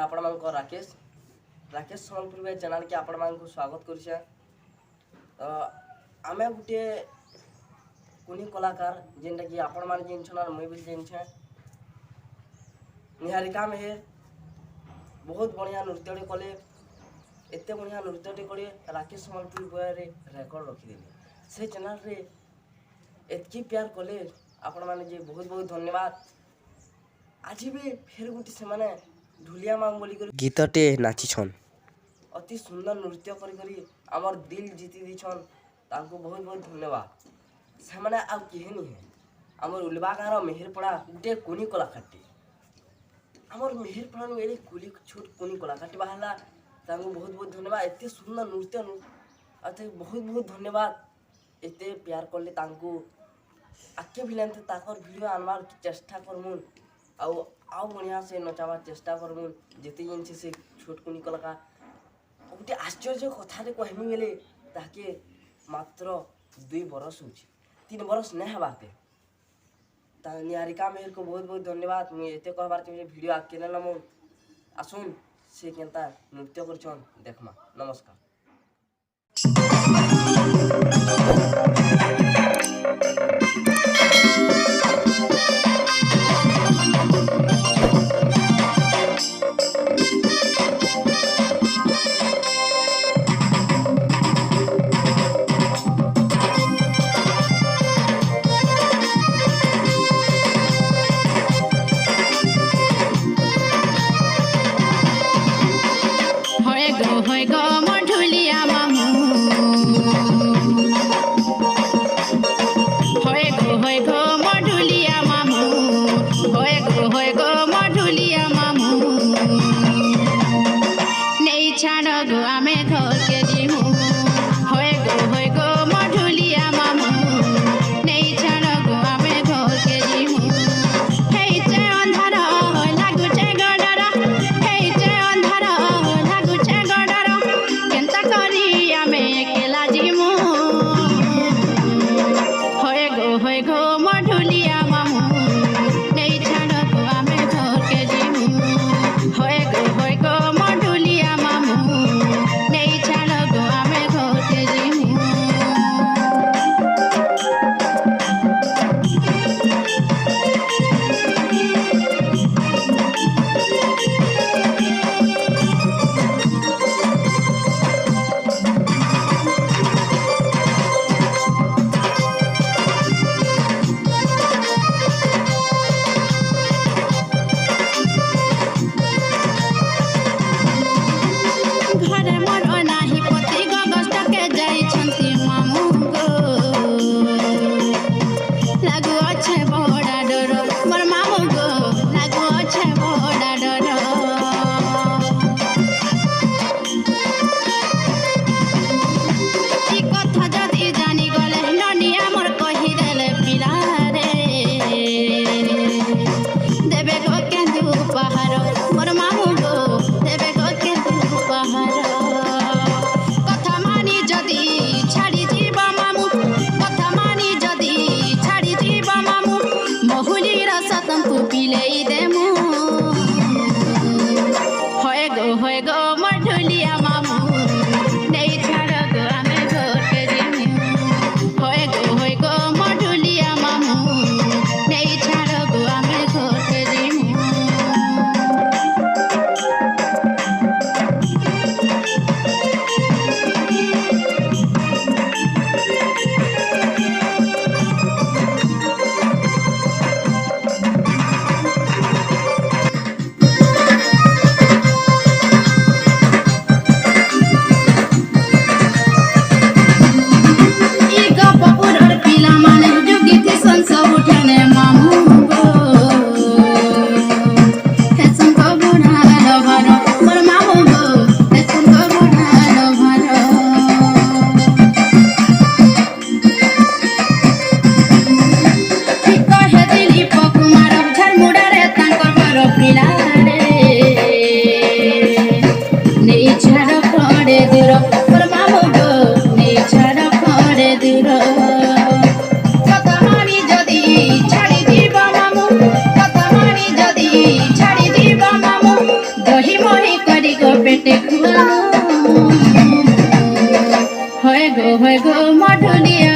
आपण मानक राकेश राकेश सम्बलपुर चैनल के आपण मानक स्वागत करुछे। आमे गुटे कुनी कलाकार जेनटा कि आपण मान जिनछन और मुई भी जिनछे निहारिका मेहर बहुत बढ़िया नृत्य कले एते बढ़िया नृत्य कले राकेश सम्बलपुर बयारे रेकर्ड रखिदेले से चैनल रे एतकी प्यार कले आपण माने जे बहुत बहुत धन्यवाद। आज भी फिर गुटी से माने ढुलिया मांग बोली कर गीतटे नाचिछन अति सुंदर नृत्य करी आमर दिल जीति दिछन तांको बहुत बहुत धन्यवाद। से माने आ केहे नहीं है आमर उलबा गाँव मेहरपड़ा गुटे कुनी कलाकारटी आमर मेहरपड़ा मेरे कुली छोट कुनी कलाकारटी बाहला तांको बहुत बहुत धन्यवाद। एते सुंदर नृत्य अते बहुत बहुत धन्यवाद। एते प्यार करले तांको आके भिलेंते ताकर वीडियो आनबार चेष्टा करमुन आउ बढ़िया से नचाबार चेष्टा करमुन जेते जिनसे से छोट कुनी कलाकार गोटे आश्चर्य कथा कहमी बेले ताके मात्र 2 बरस हो 3 बरस नहीं हबाते निहारिका मेहर को बहुत बहुत धन्यवाद। मुझे एते कहबार चाहिए वीडियो आके नमु आसुन से केनता नृत्य करछन देखमा। नमस्कार। होय गो मढुलिया मामू होय गो मढुलिया मामू होय गो मढुलिया मामू नहीं छाड़ गो आमे घर के जीमू होय गो मढुलिया मामू नहीं छाड़ गो आमे घर के जीमू हे चे अंधार होय लागु चे गडर हे चे अंधार लागु चे गडर केनता करी आमे केला जीमू होय गो मढुलिया मामू नहीं छाड़ गो आमे घर के जीमू होय गो मढुलिया मामू नहीं छाड़ गो आमे घर के जीमू। घरे मोर अनाही पति गगस्त के जाइछन्ति मामू गो लागु अच्छे बड़ा डर मोर मामू गो लागु अच्छे बड़ा डर ई कथा जदि जानी गले ननिया मोर कहि देले पिला रे देबे गो केन्दु पहाड़ मोर मामू गो देबे गो केन्दु पहाड़ कथा मानी जदि छाड़ी जीवा मामू कथा मानी जदि छाड़ी जीवा मामू महुली रस तंतु पिलेई देमु होय गो मढुलिया मामू नहीं छाड़ गो आमे घर के जीमू होय गो मढुलिया मामू नहीं छाड़ गो आमे घर के जीमू। ई गपपुरर पिला माने जुगिति संस उठने मामू गो हेसुन को बुढ़ालो भर मोर मामू गो हेसुन को बुढ़ालो भर ई कहे दिली पकुमार झरमुडारे तांकर घर पिला रे नहीं छाड़ पड़े दूर मोर मामू गो नहीं छाड़ पड़े दूर कथा मानी जदि छाड़ी जीवा मामू कथा मानी जदि छाड़ी जीवा मामू दही मोहि গো মধুলিয়া